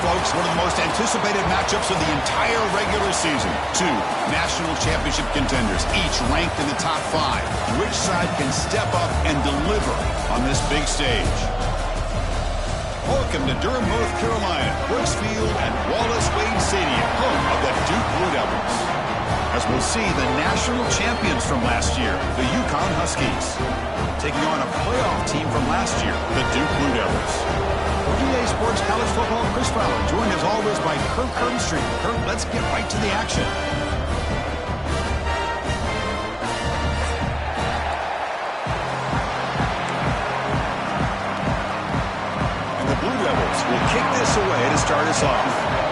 Folks, one of the most anticipated matchups of the entire regular season. Two national championship contenders, each ranked in the top 5. Which side can step up and deliver on this big stage? Welcome to Durham, North Carolina, Brooks Field and Wallace Wade Stadium, home of the Duke Blue Devils. As we'll see, the national champions from last year, the UConn Huskies, taking on a playoff team from last year, the Duke Blue Devils. EA Sports College Football, Chris Fowler, joined as always by Kirk Herbstreit. Kirk, let's get right to the action. And the Blue Devils will kick this away to start us off.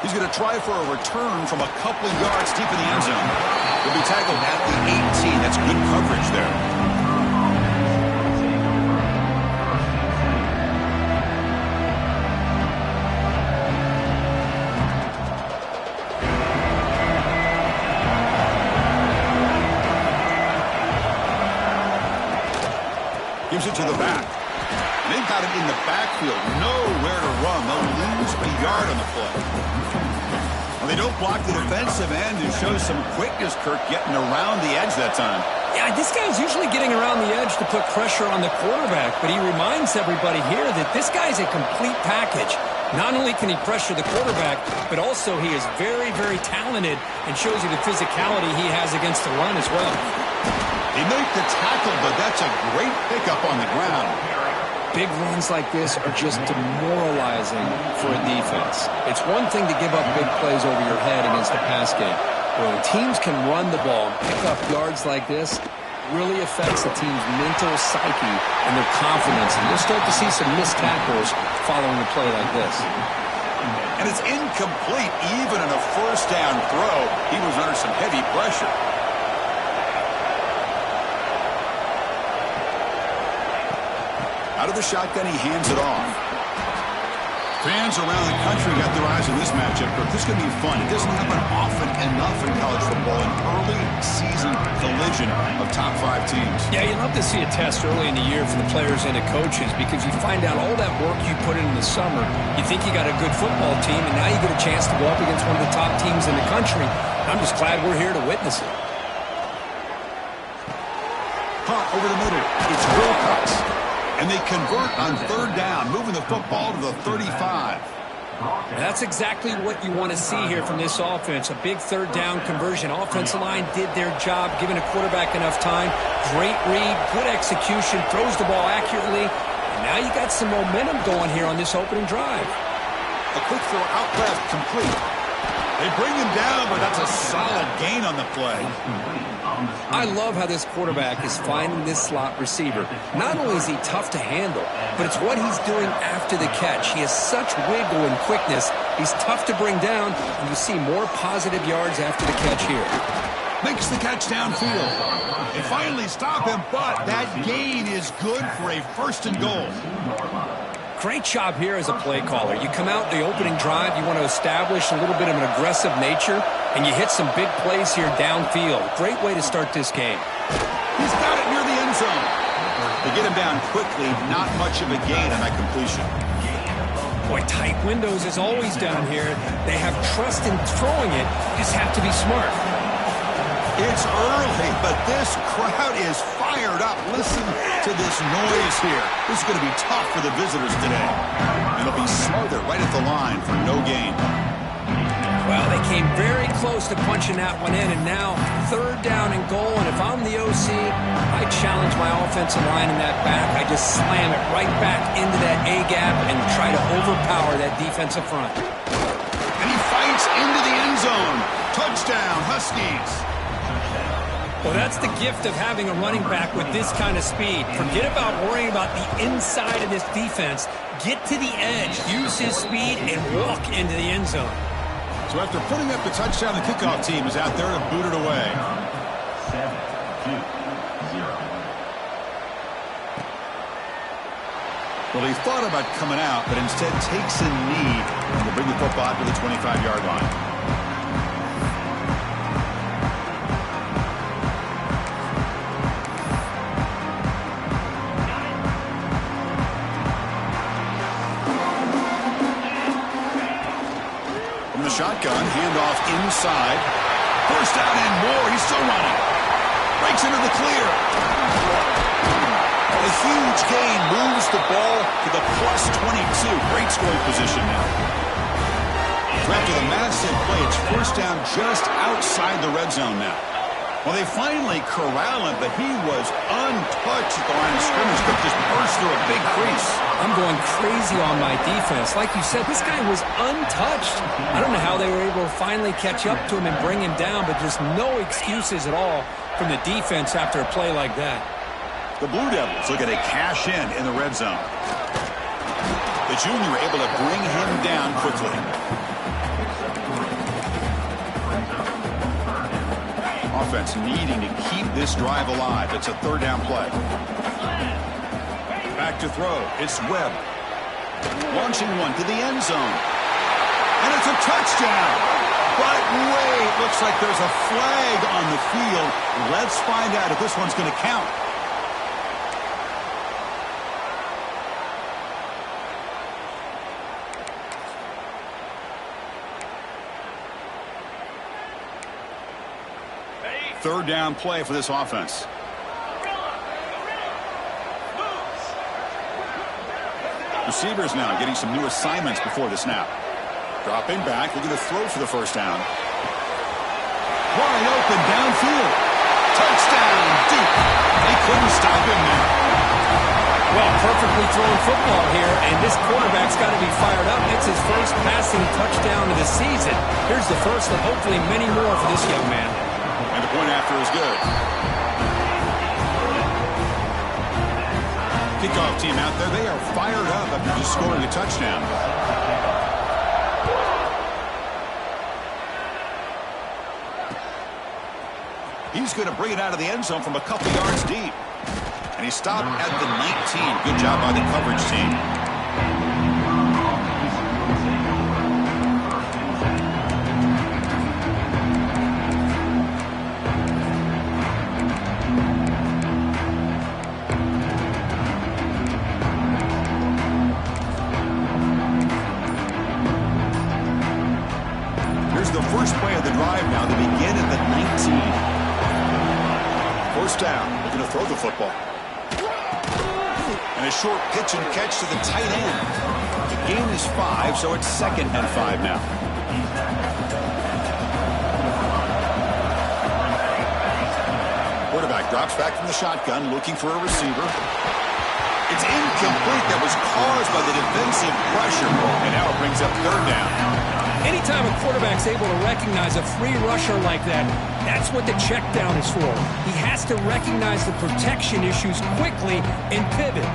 He's going to try for a return from a couple of yards deep in the end zone. He'll be tackled at the 18. That's good coverage there. Gives it to the back. They've got him in the backfield. Nowhere to run. They'll lose a yard on the play. Well, they don't block the defensive end and show some quickness, Kirk, getting around the edge that time. Yeah, this guy's usually getting around the edge to put pressure on the quarterback, but he reminds everybody here that this guy's a complete package. Not only can he pressure the quarterback, but also he is very, very talented and shows you the physicality he has against the run as well. He made the tackle, but that's a great pickup on the ground. Big runs like this are just demoralizing for a defense. It's one thing to give up big plays over your head against a pass game. But when teams can run the ball and pick up yards like this, it really affects the team's mental psyche and their confidence. And you'll start to see some missed tackles following a play like this. And it's incomplete. Even in a first down throw, he was under some heavy pressure. Out of the shotgun, he hands it off. Fans around the country got their eyes on this matchup, but this is going to be fun. It doesn't happen often enough in college football, an early season collision of top 5 teams. Yeah, you love to see a test early in the year for the players and the coaches because you find out all that work you put in the summer. You think you got a good football team, and now you get a chance to go up against one of the top teams in the country. I'm just glad we're here to witness it. Punt over the middle. It's Wilcox. And they convert on third down, moving the football to the 35. That's exactly what you want to see here from this offense. A big third down conversion. Offensive line did their job, giving a quarterback enough time. Great read, good execution, throws the ball accurately. And now you got some momentum going here on this opening drive. A quick throw out left, complete. They bring him down, but that's a solid gain on the play. I love how this quarterback is finding this slot receiver. Not only is he tough to handle, but it's what he's doing after the catch. He has such wiggle and quickness. He's tough to bring down, and you see more positive yards after the catch here. Makes the catch downfield. They finally stop him, but that gain is good for a first and goal. Great job here as a play caller. You come out the opening drive, you want to establish a little bit of an aggressive nature, and you hit some big plays here downfield. Great way to start this game. He's got it near the end zone. They get him down quickly, not much of a gain on that completion. Boy, tight windows as always down here. They have trust in throwing it. You just have to be smart. It's early, but this crowd is fired up. Listen to this noise here. This is going to be tough for the visitors today. And they'll be smothered right at the line for no gain. Well, they came very close to punching that one in, and now third down and goal. And if I'm the OC, I challenge my offensive line in that back. I just slam it right back into that A-gap and try to overpower that defensive front. And he fights into the end zone. Touchdown, Huskies. Well, that's the gift of having a running back with this kind of speed. Forget about worrying about the inside of this defense. Get to the edge, use his speed, and walk into the end zone. So after putting up the touchdown, the kickoff team is out there to boot it away. 7-2-0. Well, he thought about coming out, but instead takes a knee and will bring the football to the 25-yard line. Shotgun, handoff inside. First down and more. He's still running. Breaks into the clear. A huge gain moves the ball to the plus 22. Great scoring position now. So after the massive play, it's first down just outside the red zone now. Well, they finally corral him, but he was untouched at the line of scrimmage, but just burst through a big crease. I'm going crazy on my defense. Like you said, this guy was untouched. I don't know how they were able to finally catch up to him and bring him down, but just no excuses at all from the defense after a play like that. The Blue Devils looking to cash in the red zone. The junior able to bring him down quickly. Offense needing to keep this drive alive. It's a third down play. Back to throw. It's Webb. Launching one to the end zone. And it's a touchdown. But wait, looks like there's a flag on the field. Let's find out if this one's going to count. Third down play for this offense. Receivers now getting some new assignments before the snap. Dropping back, looking to throw for the first down. Wide open downfield. Touchdown deep. They couldn't stop him now. Well, perfectly thrown football here, and this quarterback's got to be fired up. It's his first passing touchdown of the season. Here's the first and hopefully many more for this young man. And the point after is good. Kickoff team out there, they are fired up after just scoring a touchdown. He's going to bring it out of the end zone from a couple yards deep. And he stopped at the 19. Good job by the coverage team. Here's the first play of the drive now. They begin at the 19. First down, looking to throw the football. And a short pitch and catch to the tight end. The gain is 5, so it's 2nd and 5 now. Quarterback drops back from the shotgun, looking for a receiver. It's incomplete. That was caused by the defensive pressure, and now it brings up third down. Anytime a quarterback's able to recognize a free rusher like that, that's what the check down is for. He has to recognize the protection issues quickly and pivot.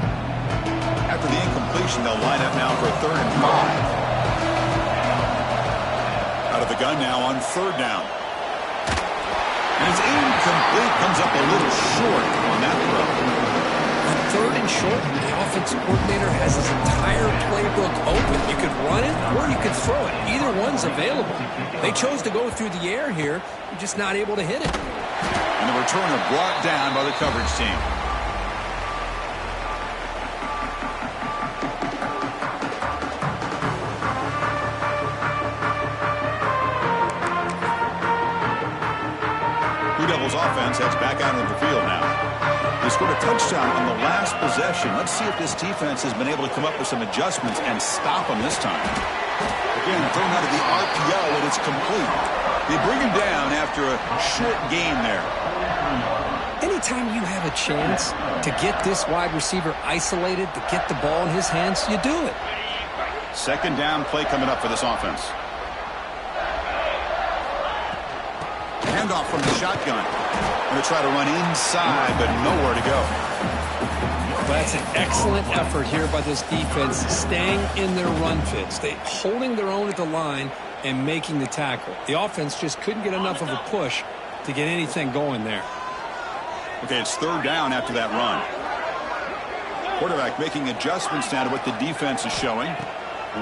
After the incompletion, they'll line up now for a 3rd and 5. Out of the gun now on 3rd down. And it's incomplete. Comes up a little short on that throw. On 3rd and short, the offensive coordinator has his entire playbook open. You could run it or you could throw it. Either one's available. They chose to go through the air here. They're just not able to hit it. And the returner brought down by the coverage team. Blue Devils offense heads back out into the field now. They scored a touchdown on the last possession. Let's see if this defense has been able to come up with some adjustments and stop them this time. Again, thrown out of the RPO, and it's complete. They bring him down after a short game there. Anytime you have a chance to get this wide receiver isolated, to get the ball in his hands, you do it. Second down play coming up for this offense. Handoff from the shotgun. Going to try to run inside, but nowhere to go. That's an excellent effort here by this defense, staying in their run fits. They holding their own at the line and making the tackle. The offense just couldn't get enough of a push to get anything going there. Okay, it's third down after that run. Quarterback making adjustments now to what the defense is showing.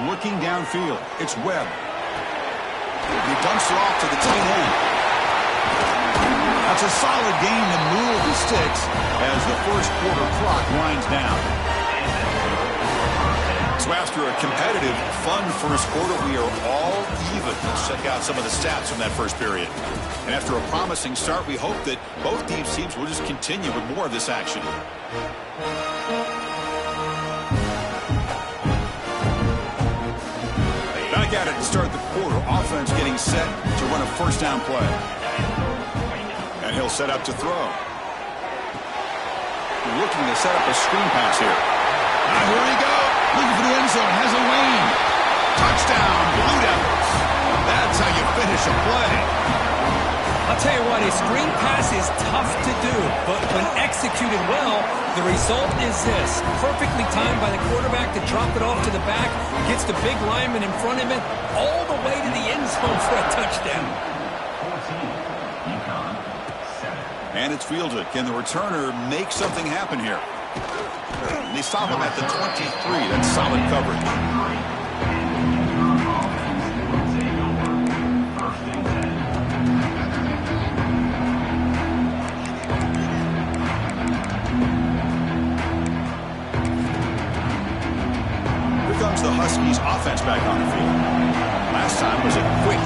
Looking downfield. It's Webb. He dumps it off to the tight end. That's a solid gain to move the sticks as the first quarter clock winds down. So after a competitive, fun first quarter, we are all even. Let's check out some of the stats from that first period. And after a promising start, we hope that both teams will just continue with more of this action. Back at it to start the quarter. Offense getting set to run a first down play. And he'll set up to throw. Looking to set up a screen pass here. Here we go. Looking for the end zone. Has a lane. Touchdown, Blue Devils. That's how you finish a play. I'll tell you what, a screen pass is tough to do, but when executed well, the result is this. Perfectly timed by the quarterback to drop it off to the back, gets the big lineman in front of it, all the way to the end zone for a touchdown. And it's fielded. Can the returner make something happen here? They stop him at the 23. That's solid coverage. Here comes the Huskies offense back on the field. Last time was a quick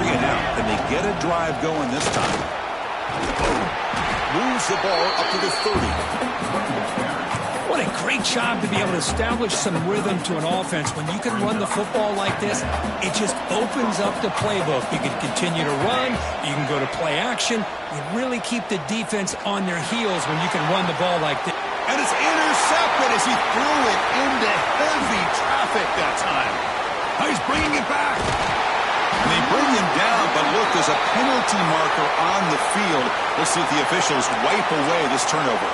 3 and out, and they get a drive going this time. Moves the ball up to the 30. What a great job to be able to establish some rhythm to an offense. When you can run the football like this, it just opens up the playbook. You can continue to run. You can go to play action. You really keep the defense on their heels when you can run the ball like this. And it's intercepted as he threw it into heavy traffic that time. Now he's bringing it back. And they bring him down, but look, there's a penalty marker on the field. Let's see if the officials wipe away this turnover.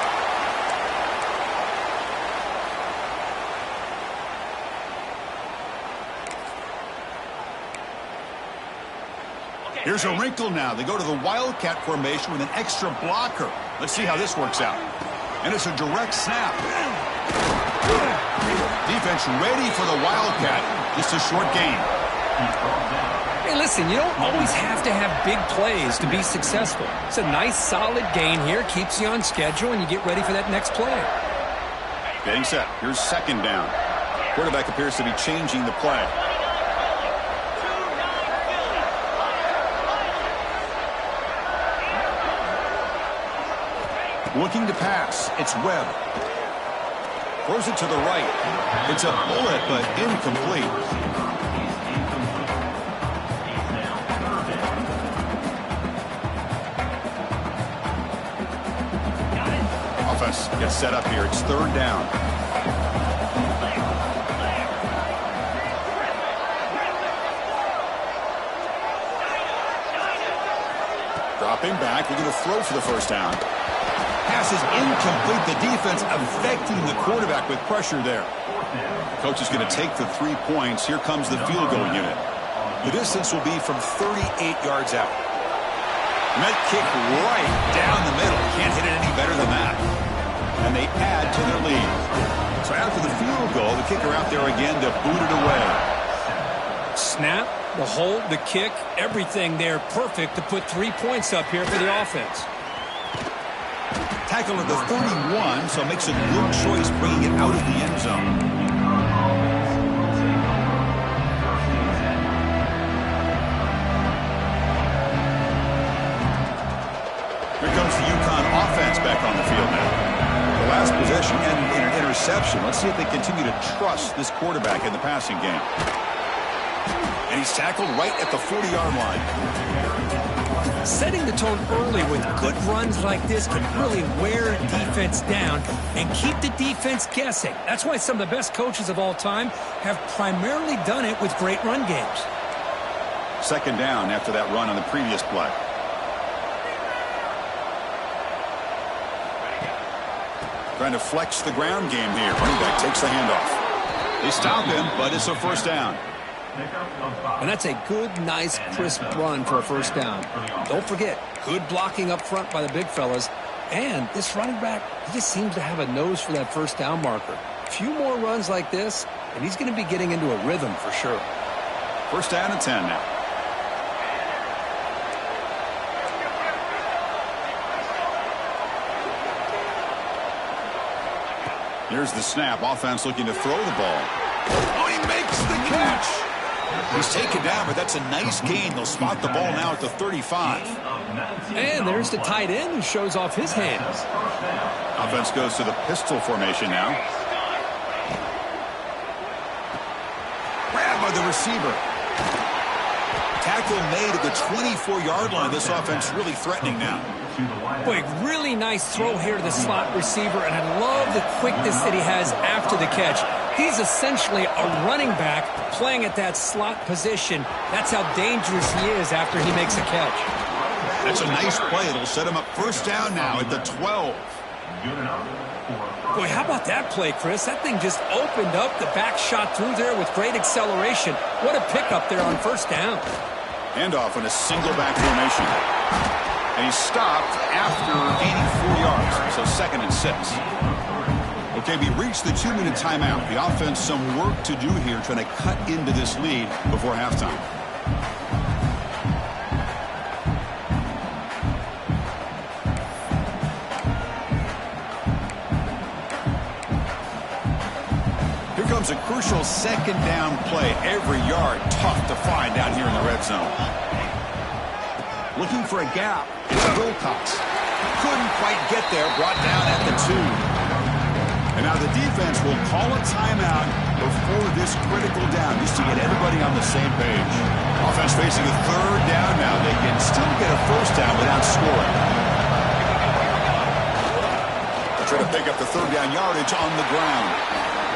Here's a wrinkle now. They go to the Wildcat formation with an extra blocker. Let's see how this works out. And it's a direct snap. Defense ready for the Wildcat. Just a short gain. Hey, listen, you don't always have to have big plays to be successful. It's a nice, solid gain here. Keeps you on schedule, and you get ready for that next play. Getting set. Here's second down. Quarterback appears to be changing the play. Looking to pass. It's Webb. Throws it to the right. It's a bullet, but incomplete. Offense gets set up here. It's third down. Dropping back. We're going to throw for the first down. Pass is incomplete. The defense affecting the quarterback with pressure there. Coach is going to take the 3 points. Here comes the field goal unit. The distance will be from 38 yards out. And that kick right down the middle. Can't hit it any better than that. And they add to their lead. So after the field goal, the kicker out there again to boot it away. Snap, the hold, the kick, everything there perfect to put 3 points up here for the offense. Tackle at the 31, so makes a good choice bringing it out of the end zone. Here comes the UConn offense back on the field now. The last possession ended in an interception. Let's see if they continue to trust this quarterback in the passing game. And he's tackled right at the 40-yard line. Setting the tone early with good runs like this can really wear a defense down and keep the defense guessing. That's why some of the best coaches of all time have primarily done it with great run games. Second down after that run on the previous play. Trying to flex the ground game here. Running back takes the handoff. They stop him, but it's a first down. And that's a good, nice, crisp run for a first down. Don't forget, good blocking up front by the big fellas. And this running back, he just seems to have a nose for that first down marker. A few more runs like this, and he's going to be getting into a rhythm for sure. First down and 10 now. Here's the snap. Offense looking to throw the ball. Oh, he makes the catch. He's taken down, but that's a nice gain. They'll spot the ball now at the 35. And there's the tight end who shows off his hands. Offense goes to the pistol formation now. Grab by the receiver. Tackle made at the 24-yard line. This offense really threatening now. Boy, really nice throw here to the slot receiver, and I love the quickness that he has after the catch. He's essentially a running back playing at that slot position. That's how dangerous he is after he makes a catch. That's a nice play. It'll set him up first down now at the 12. Boy, how about that play, Chris? That thing just opened up. The back shot through there with great acceleration. What a pickup there on first down. Handoff in a single back formation. And he stopped after gaining 4 yards. So second and 6. Okay, we reached the 2-minute timeout. The offense some work to do here trying to cut into this lead before halftime. Here comes a crucial second down play. Every yard tough to find down here in the red zone. Looking for a gap. It's Wilcox. Couldn't quite get there. Brought down at the 2. And now the defense will call a timeout before this critical down just to get everybody on the same page. Offense facing a third down now. They can still get a first down without scoring. They'll try to pick up the third down yardage on the ground.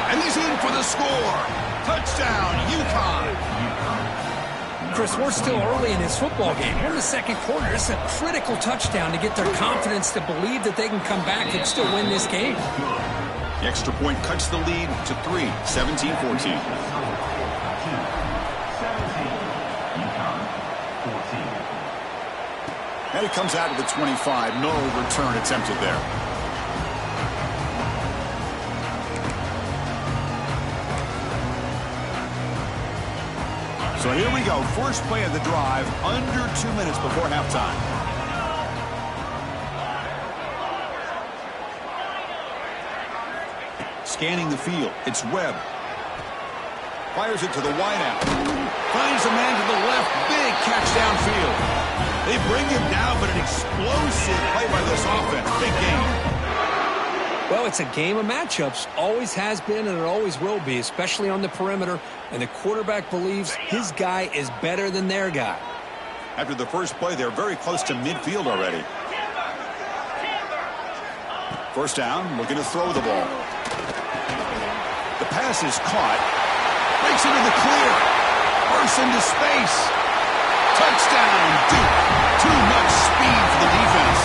And he's in for the score. Touchdown, UConn. Chris, we're still early in this football game. We're in the second quarter. It's a critical touchdown to get their confidence to believe that they can come back and still win this game. The extra point cuts the lead to 3, 17-14. And it comes out of the 25. No return attempted there. So here we go. First play of the drive, under 2 minutes before halftime. Scanning the field. It's Webb. Fires it to the wideout. Finds a man to the left. Big catch downfield. They bring him down, but an explosive play by this offense. Big game. Well, it's a game of matchups. Always has been and it always will be, especially on the perimeter. And the quarterback believes his guy is better than their guy. After the first play, they're very close to midfield already. First down, looking to throw the ball. The pass is caught. Breaks into the clear. Bursts into space. Touchdown, Duke. Too much speed for the defense.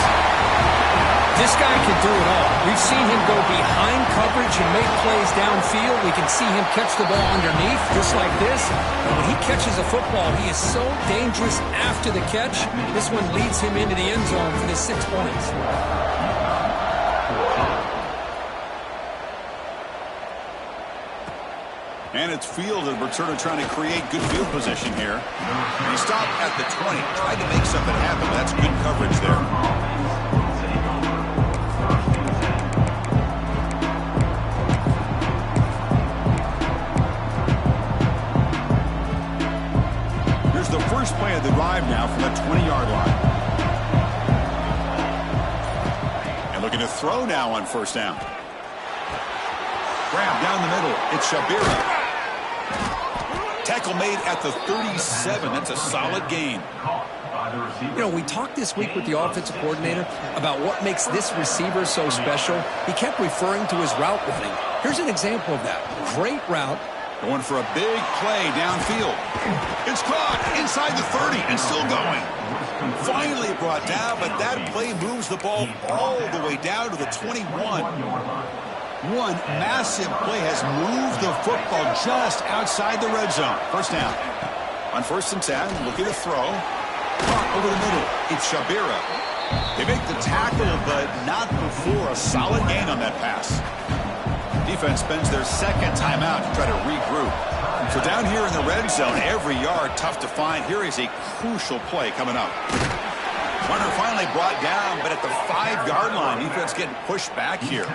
This guy can do it all. We've seen him go behind coverage and make plays downfield. We can see him catch the ball underneath, just like this. And when he catches a football, he is so dangerous after the catch. This one leads him into the end zone for the 6 points. And it's fielded. Returner trying to create good field position here. And he stopped at the 20. Tried to make something happen. That's good coverage there. Here's the first play of the drive now from the 20-yard line. And looking to throw now on first down. Grab down the middle. It's Shabira. Tackle made at the 37. That's a solid gain. You know, we talked this week with the offensive coordinator about what makes this receiver so special. He kept referring to his route running. Here's an example of that. Great route. Going for a big play downfield. It's caught inside the 30 and still going. Finally brought down, but that play moves the ball all the way down to the 21. One massive play has moved the football just outside the red zone. First down. On 1st and 10, looking to throw. Over the middle, it's Shabira. They make the tackle, but not before a solid gain on that pass. Defense spends their second timeout to try to regroup. So down here in the red zone, every yard tough to find. Here is a crucial play coming up. Runner finally brought down, but at the 5-yard line, defense getting pushed back here.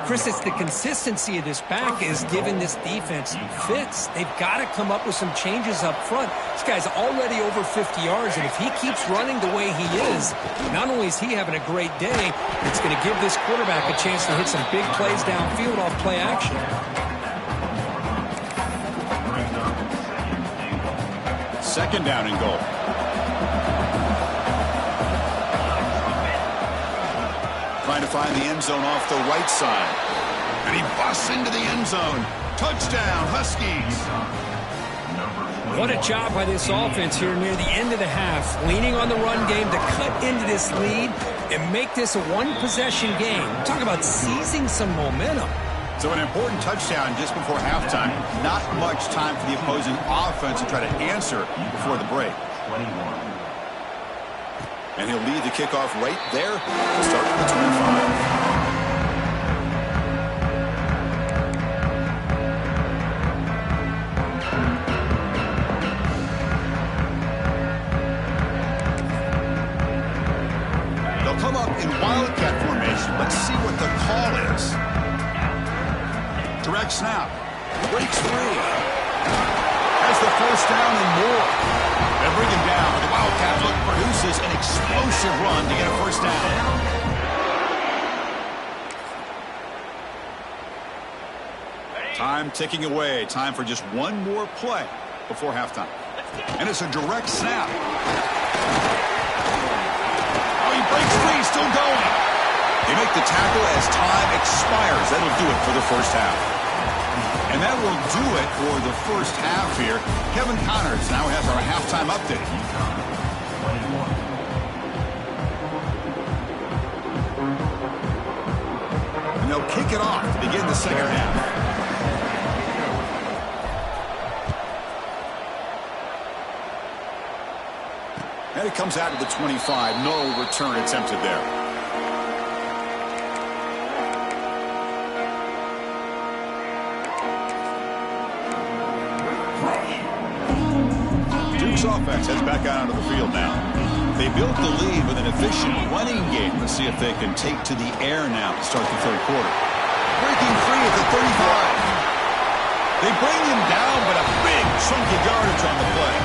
Chris, it's the consistency of this back is giving this defense fits. They've got to come up with some changes up front. This guy's already over 50 yards, and if he keeps running the way he is, not only is he having a great day, it's going to give this quarterback a chance to hit some big plays downfield off play action. Second down and goal. Trying to find the end zone off the right side. And he busts into the end zone. Touchdown, Huskies. What a job by this offense here near the end of the half. Leaning on the run game to cut into this lead and make this a one-possession game. Talk about seizing some momentum. So an important touchdown just before halftime. Not much time for the opposing offense to try to answer before the break. And he'll lead the kickoff right there to start at the 25. They'll come up in wildcat formation. Let's see what the call is. Direct snap. Breaks free. Has the first down and more. They bring him down, but the wildcat look produces an explosive run to get a first down. Time ticking away. Time for just one more play before halftime. And it's a direct snap. Oh, he breaks free, still going. They make the tackle as time expires. That'll do it for the first half. And that will do it for the first half here. Kevin Connors now has our halftime update. And they'll kick it off to begin the second half. And it comes out to the 25. No return attempted there. Offense heads back out onto the field now. They built the lead with an efficient running game. Let's see if they can take to the air now to start the third quarter. Breaking free at the 35. They bring him down, but a big chunk of yardage on the play.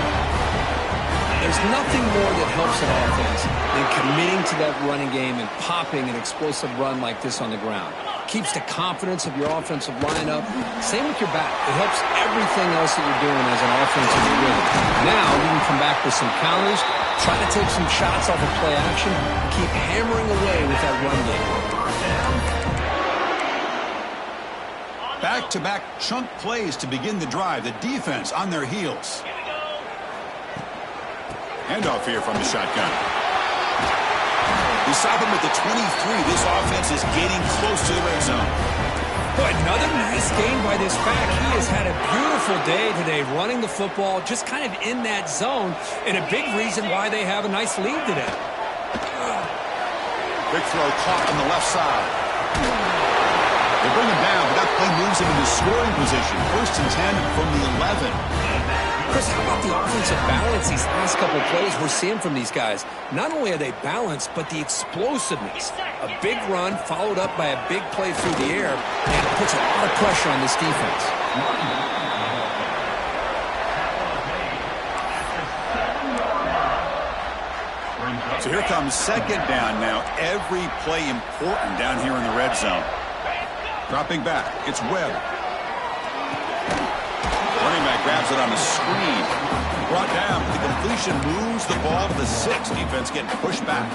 There's nothing more that helps an offense than committing to that running game and popping an explosive run like this on the ground. Keeps the confidence of your offensive lineup. Same with your back. It helps everything else that you're doing as an offensive rhythm. Now you can come back with some counters, try to take some shots off of play action, and keep hammering away with that run game. Back-to-back chunk plays to begin the drive. The defense on their heels. Handoff here from the shotgun. They stop him at the 23. This offense is getting close to the red zone. Boy, another nice game by this back. He has had a beautiful day today running the football, just kind of in that zone, and a big reason why they have a nice lead today. Big throw caught on the left side. They bring him down, but that play moves him into scoring position. 1st and 10 from the 11. Chris, how about the offensive balance these last couple of plays we're seeing from these guys? Not only are they balanced, but the explosiveness. A big run followed up by a big play through the air, and it puts a lot of pressure on this defense. So here comes second down now. Every play important down here in the red zone. Dropping back, it's Webb. Running back grabs it on a screen. Brought down. The completion moves the ball to the 6. Defense getting pushed back.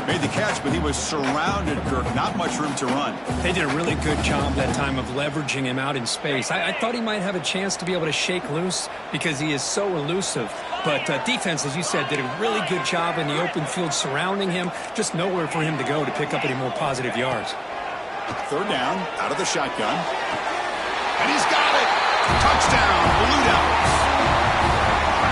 Made the catch, but he was surrounded, Kirk. Not much room to run. They did a really good job that time of leveraging him out in space. I thought he might have a chance to be able to shake loose because he is so elusive. But defense, as you said, did a really good job in the open field surrounding him. Just nowhere for him to go to pick up any more positive yards. Third down, out of the shotgun. And he's got it! Touchdown, Blue Devils.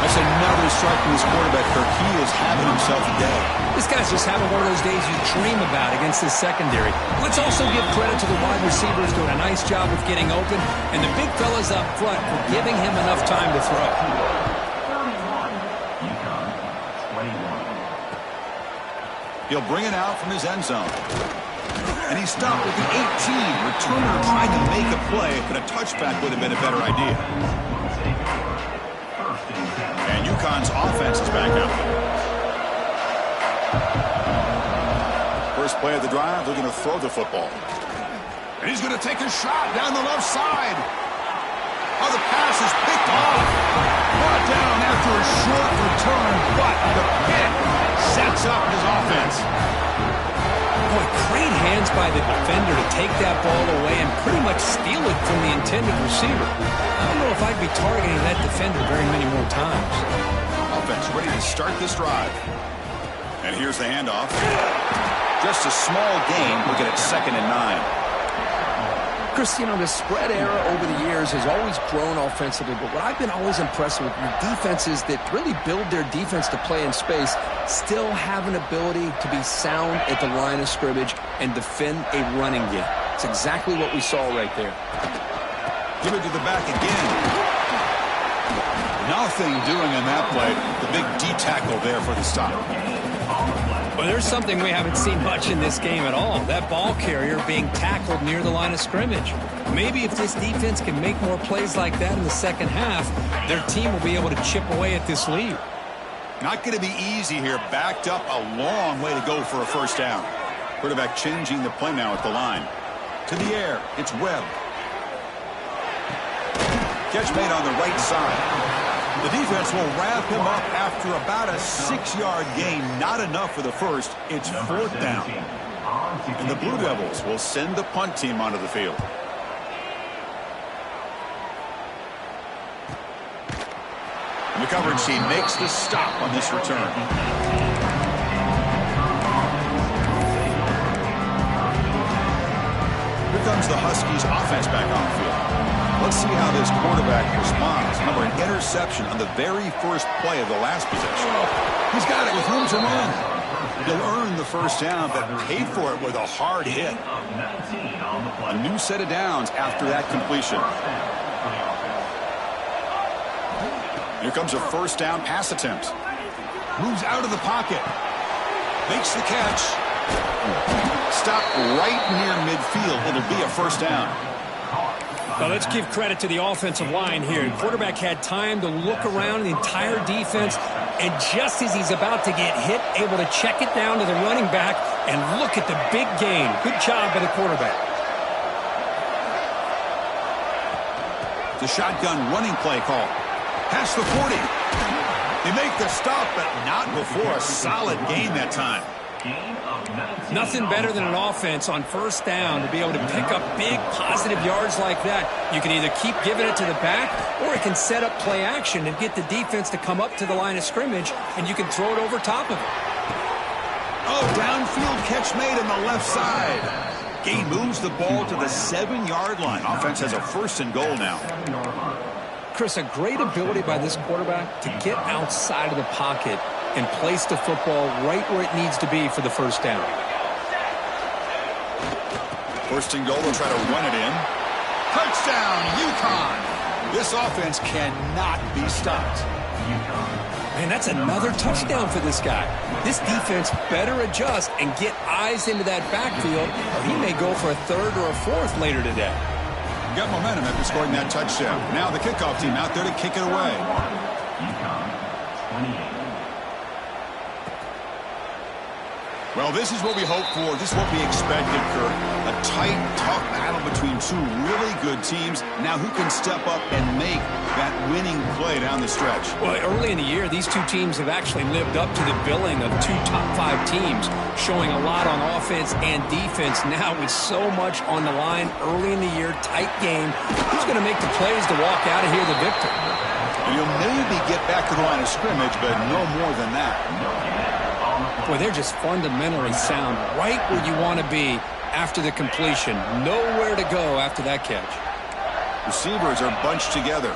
That's another strike from this quarterback, Kirk. He is having himself a day. This guy's just having one of those days you dream about against this secondary. Let's also give credit to the wide receivers doing a nice job of getting open, and the big fellas up front for giving him enough time to throw. He'll bring it out from his end zone. And he stopped at the 18. Returner trying to make a play, but a touchback would have been a better idea. And UConn's offense is back out there. First play of the drive, they're going to throw the football. And he's going to take a shot down the left side. Oh, the pass is picked off. Brought down after a short return, but the pick sets up his offense. Boy, great hands by the defender to take that ball away and pretty much steal it from the intended receiver. I don't know if I'd be targeting that defender very many more times. Offense ready to start this drive. And here's the handoff. Just a small gain. Look at it, 2nd and 9. Chris, you know, the spread era over the years has always grown offensively, but what I've been always impressed with defenses that really build their defense to play in space still have an ability to be sound at the line of scrimmage and defend a running game. It's exactly what we saw right there. Give it to the back again. Nothing doing on that play. The big D tackle there for the stop. Well, there's something we haven't seen much in this game at all. That ball carrier being tackled near the line of scrimmage. Maybe if this defense can make more plays like that in the second half, their team will be able to chip away at this lead. Not going to be easy here. Backed up a long way to go for a first down. Quarterback changing the play now at the line. To the air. It's Webb. Catch made on the right side. The defense will wrap him up after about a 6-yard gain. Not enough for the first. It's 4th down. And the Blue Devils will send the punt team onto the field. And the coverage team makes the stop on this return. Here comes the Huskies offense back on the field. Let's see how this quarterback responds. Remember, an interception on the very first play of the last possession. He's got it with room to run. He'll earn the first down, but paid for it with a hard hit. A new set of downs after that completion. Here comes a first down pass attempt. Moves out of the pocket. Makes the catch. Stopped right near midfield. It'll be a first down. Well, let's give credit to the offensive line here. The quarterback had time to look around the entire defense, and just as he's about to get hit, able to check it down to the running back, and look at the big gain. Good job by the quarterback. The shotgun running play call. Past the 40. They make the stop, but not before a solid gain that time. Nothing better than an offense on first down to be able to pick up big positive yards like that. You can either keep giving it to the back, or it can set up play action and get the defense to come up to the line of scrimmage, and you can throw it over top of it. Oh, downfield catch made on the left side. Gain moves the ball to the 7-yard line. Offense has a 1st and goal now. Chris, a great ability by this quarterback to get outside of the pocket and place the football right where it needs to be for the first down. 1st and goal, they'll try to run it in. Touchdown, UConn! This offense cannot be stopped. Man, that's another touchdown for this guy. This defense better adjust and get eyes into that backfield, or he may go for a 3rd or a 4th later today. Got momentum after scoring that touchdown. Now the kickoff team out there to kick it away. Well, this is what we hope for. This is what we expected, Kurt. A tight, tough battle between two really good teams. Now who can step up and make that winning play down the stretch? Well, early in the year, these two teams have actually lived up to the billing of two top-5 teams, showing a lot on offense and defense. Now with so much on the line early in the year, tight game, who's going to make the plays to walk out of here the victor? And you'll maybe get back to the line of scrimmage, but no more than that. Boy, they're just fundamentally sound, right where you want to be after the completion. Nowhere to go after that catch. Receivers are bunched together.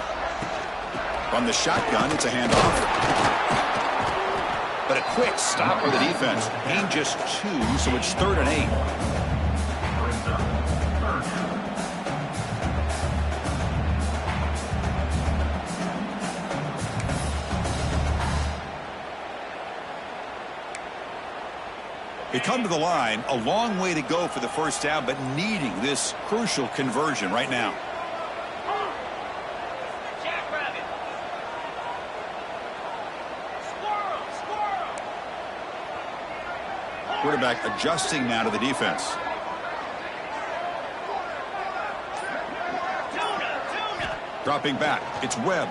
From the shotgun, it's a handoff. But a quick stop for the defense. Gain just 2, so it's 3rd and 8. They come to the line, a long way to go for the first down, but needing this crucial conversion right now. Quarterback adjusting now to the defense. Dropping back, it's Webb.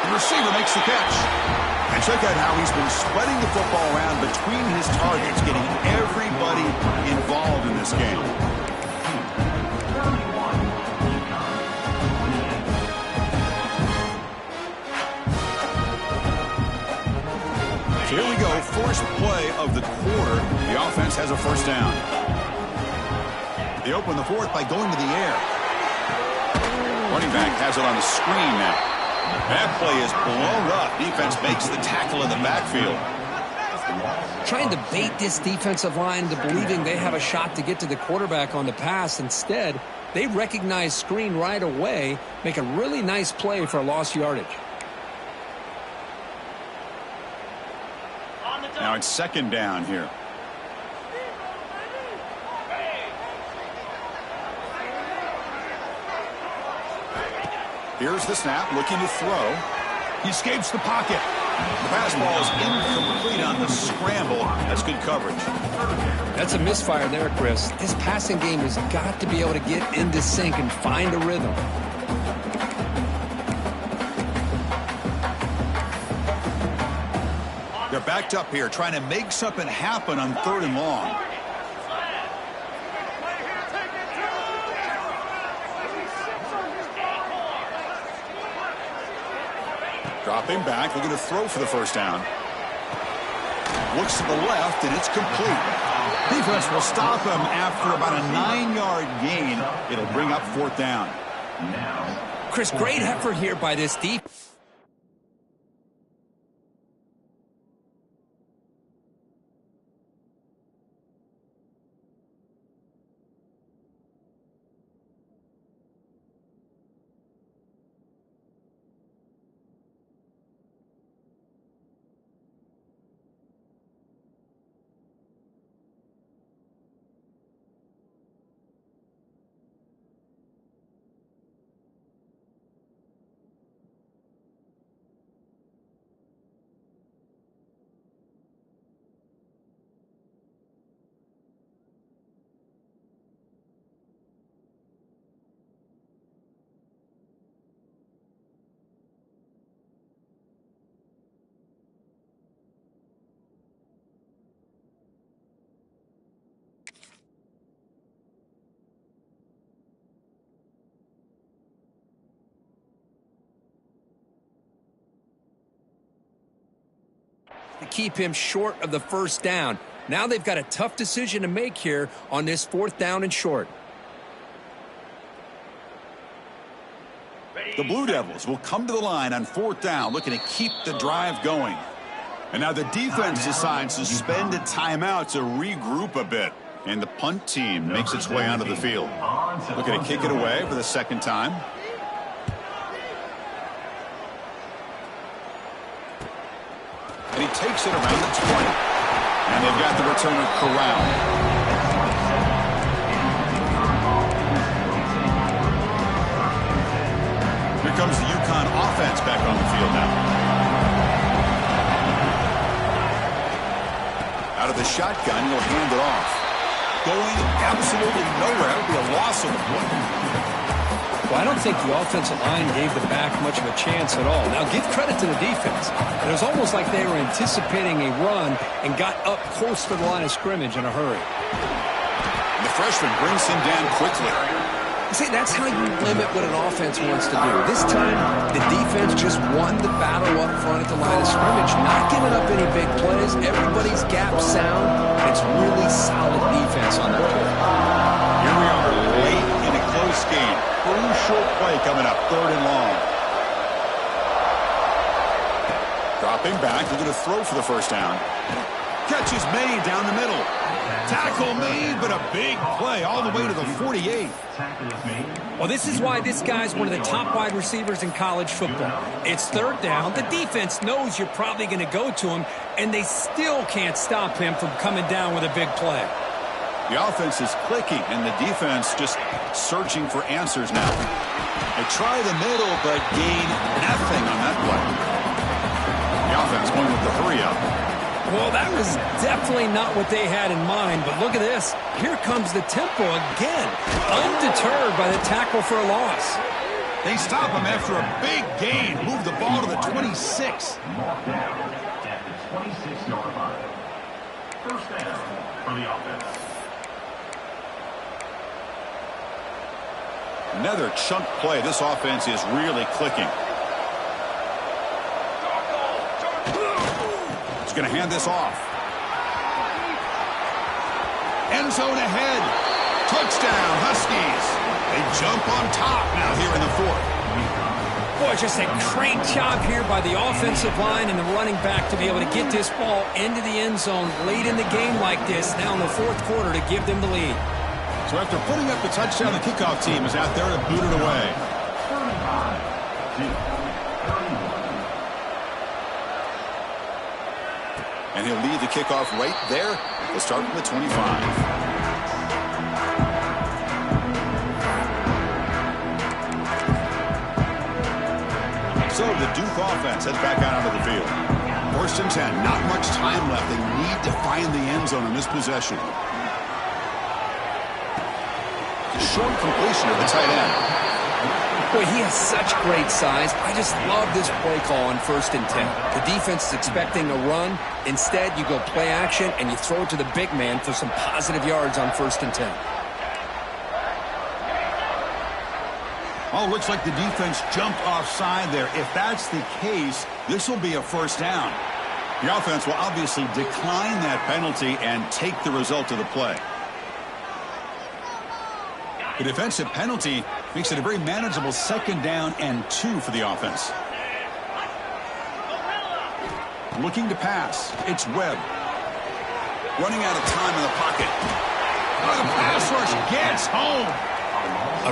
The receiver makes the catch. And check out how he's been spreading the football around between his targets, getting everybody involved in this game. So here we go, first play of the quarter. The offense has a first down. They open the 4th by going to the air. Running back has it on the screen now. That play is blown up. Defense makes the tackle in the backfield. Trying to bait this defensive line to believing they have a shot to get to the quarterback on the pass. Instead, they recognize screen right away, make a really nice play for lost yardage. Now it's 2nd down here. Here's the snap, looking to throw. He escapes the pocket. The pass ball is incomplete on the scramble. That's good coverage. That's a misfire there, Chris. This passing game has got to be able to get into sync and find a rhythm. They're backed up here, trying to make something happen on 3rd and long. Dropping back, looking to throw for the first down. Looks to the left, and it's complete. Defense will stop him after about a 9-yard gain. It'll bring up 4th down. Chris, great effort here by this defense. To keep him short of the first down. Now they've got a tough decision to make here on this 4th down and short. The Blue Devils will come to the line on 4th down, looking to keep the drive going. And now the defense decides to spend a timeout to regroup a bit. And the punt team makes its way onto the field. Looking to kick it away for the 2nd time. And he takes it around the 20. And they've got the returner corralled. Here comes the UConn offense back on the field now. Out of the shotgun, he'll hand it off. Going absolutely nowhere. That would be a loss of the play. Well, I don't think the offensive line gave the back much of a chance at all. Now, give credit to the defense. It was almost like they were anticipating a run and got up close to the line of scrimmage in a hurry. The freshman brings him down quickly. See, that's how you limit what an offense wants to do. This time, the defense just won the battle up front at the line of scrimmage, not giving up any big plays. Everybody's gap sound. It's really solid defense on that play. Here we are, late in a close game. Crucial play coming up, 3rd and long. Dropping back, they're going to throw for the first down. Catch is made down the middle. Tackle made, but a big play all the way to the 48. Well, this is why this guy's one of the top wide receivers in college football. It's 3rd down. The defense knows you're probably going to go to him, and they still can't stop him from coming down with a big play. The offense is clicking, and the defense just searching for answers now. They try the middle, but gain nothing on that play. The offense going with the hurry-up. Well, that was definitely not what they had in mind, but look at this. Here comes the tempo again, undeterred by the tackle for a loss. They stop him after a big gain, move the ball to the 26. Marked down at the 26-yard line. First down for the offense. Another chunk play. This offense is really clicking. Going to hand this off. End zone ahead. Touchdown, Huskies. They jump on top now here in the 4th. Boy, just a great job here by the offensive line and the running back to be able to get this ball into the end zone late in the game like this, now in the 4th quarter, to give them the lead. So after putting up the touchdown, the kickoff team is out there to boot it away. 35-31. And he'll lead the kickoff right there. He'll start from the 25. So the Duke offense heads back out onto the field. 1st and 10. Not much time left. They need to find the end zone in this possession. Short completion of the tight end. Boy, he has such great size. I just love this play call on 1st and 10. The defense is expecting a run. Instead, you go play action, and you throw it to the big man for some positive yards on 1st and 10. Oh, looks like the defense jumped offside there. If that's the case, this will be a 1st down. The offense will obviously decline that penalty and take the result of the play. The defensive penalty makes it a very manageable 2nd down and 2 for the offense. Looking to pass. It's Webb. Running out of time in the pocket. Oh, the pass rush gets home.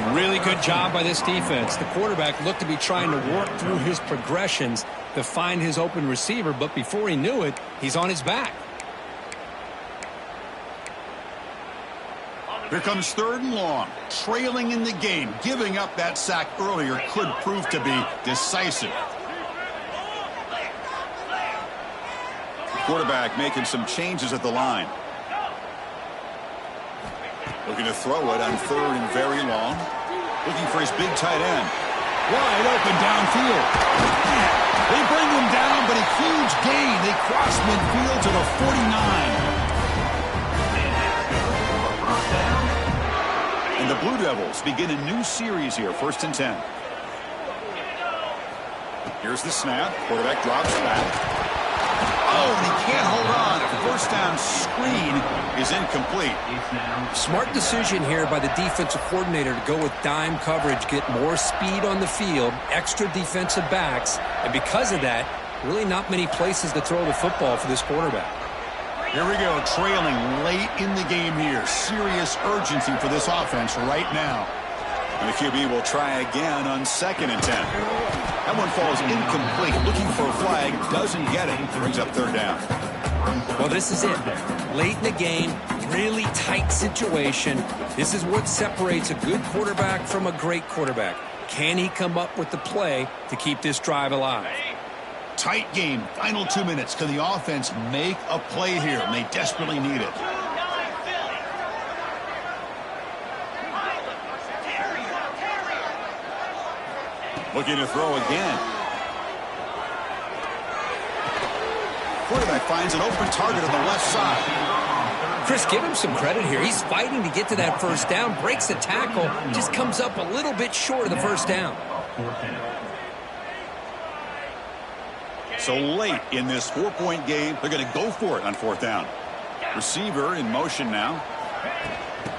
A really good job by this defense. The quarterback looked to be trying to work through his progressions to find his open receiver, but before he knew it, he's on his back. Here comes 3rd and long. Trailing in the game. Giving up that sack earlier could prove to be decisive. Quarterback making some changes at the line. Looking to throw it on 3rd and very long. Looking for his big tight end. Wide open downfield. They bring him down, but a huge gain. They cross midfield to the 49. And the Blue Devils begin a new series here, 1st and 10. Here's the snap. Quarterback drops back. Oh, and he can't hold on. A 1st down screen is incomplete. Smart decision here by the defensive coordinator to go with dime coverage, get more speed on the field, extra defensive backs, and because of that, really not many places to throw the football for this quarterback. Here we go, trailing late in the game here. Serious urgency for this offense right now. And the QB will try again on 2nd and 10. That one falls incomplete. Looking for a flag, doesn't get it. Brings up 3rd down. Well, this is it. Late in the game, really tight situation. This is what separates a good quarterback from a great quarterback. Can he come up with the play to keep this drive alive? tight game. Final 2 minutes. Can the offense make a play here? And they desperately need it. Looking to throw again. Quarterback finds an open target on the left side. Chris, give him some credit here. He's fighting to get to that first down, breaks the tackle, just comes up a little bit short of the first down. So late in this 4-point game, they're going to go for it on 4th down. Receiver in motion now.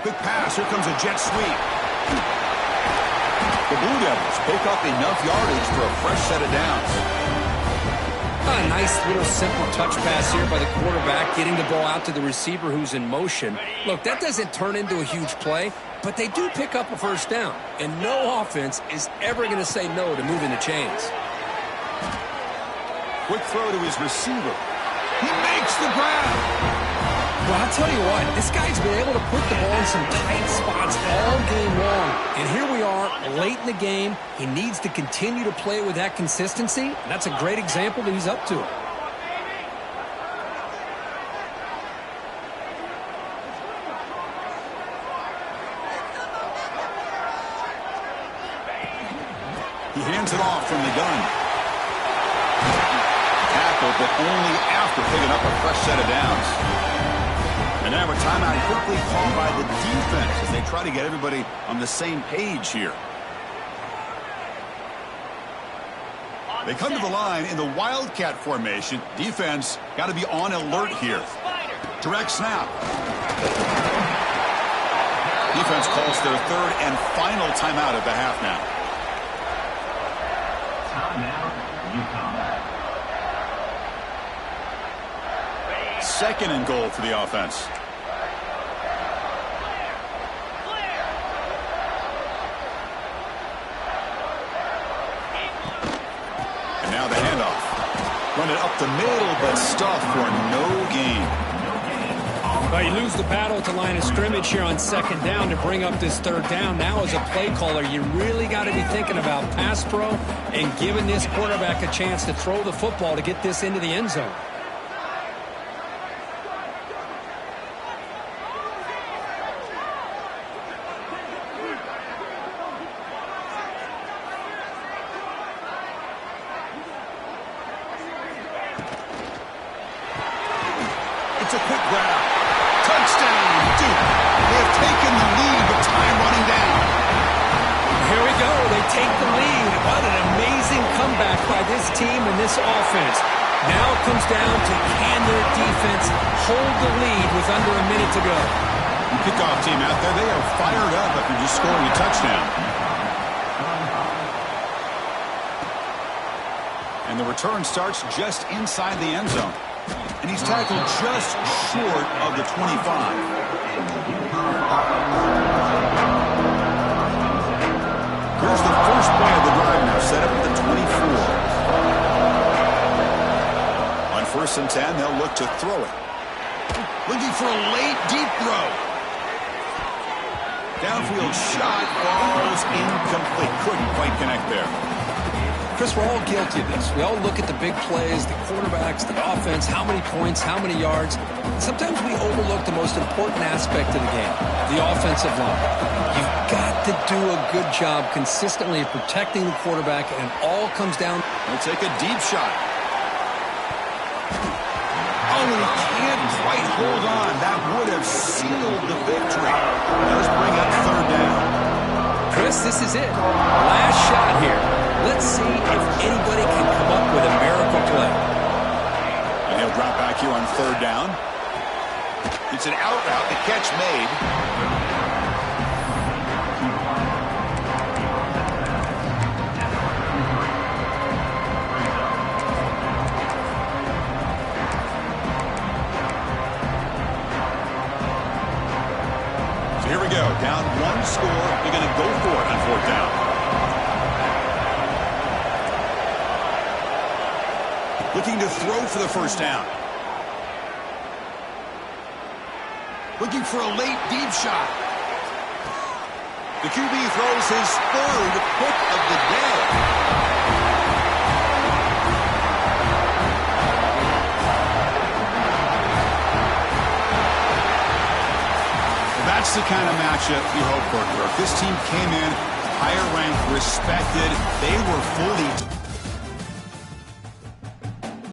Quick pass. Here comes a jet sweep. The Blue Devils pick up enough yardage for a fresh set of downs. A nice little simple touch pass here by the quarterback, getting the ball out to the receiver who's in motion. Look, that doesn't turn into a huge play, but they do pick up a first down. And no offense is ever going to say no to moving the chains. Quick throw to his receiver. He makes the grab. Well, I'll tell you what, this guy's been able to put the ball in some tight spots all game long. And here we are, late in the game. He needs to continue to play with that consistency. And that's a great example that he's up to it. He hands it off from the gun. Tackled, but only after picking up a fresh set of downs. And now a timeout quickly called by the defense as they try to get everybody on the same page here. They come to the line in the Wildcat formation. Defense got to be on alert here. Direct snap. Defense calls their 3rd and final timeout at the half now. Timeout, UConn. 2nd and goal for the offense. And now the handoff. Run it up the middle, but stuffed for no gain. Well, you lose the battle at the line of scrimmage here on 2nd down to bring up this 3rd down. Now as a play caller, you really got to be thinking about pass pro and giving this quarterback a chance to throw the football to get this into the end zone. It's a quick grab. Touchdown, Duke. They have taken the lead with time running down. Here we go. They take the lead. What an amazing comeback by this team and this offense. Now it comes down to can their defense hold the lead with under a minute to go. The kickoff team out there, they are fired up after just scoring a touchdown. And the return starts just inside the end zone. And he's tackled just short of the 25. Here's the first play of the drive now, set up at the 24. On 1st and 10, they'll look to throw it. Looking for a late, deep throw. Downfield shot falls incomplete. Couldn't quite connect there. Chris, we're all guilty of this. We all look at the big plays, the quarterbacks, the offense, how many points, how many yards. Sometimes we overlook the most important aspect of the game, the offensive line. You've got to do a good job consistently of protecting the quarterback, and it all comes down. He'll take a deep shot. Oh, he can't quite hold on. That would have sealed the victory. Does bring up 3rd down. Chris, this is it. Last shot here. Let's see if anybody can come up with a miracle play. And he'll drop back here on 3rd down. It's an out route. The catch made. So here we go. Down 1 score. They're going to go for it on 4th down. Looking to throw for the first down. Looking for a late deep shot. The QB throws his 3rd pick of the day. the kind of matchup you hope for, Kirk. This team came in higher ranked, respected. They were fully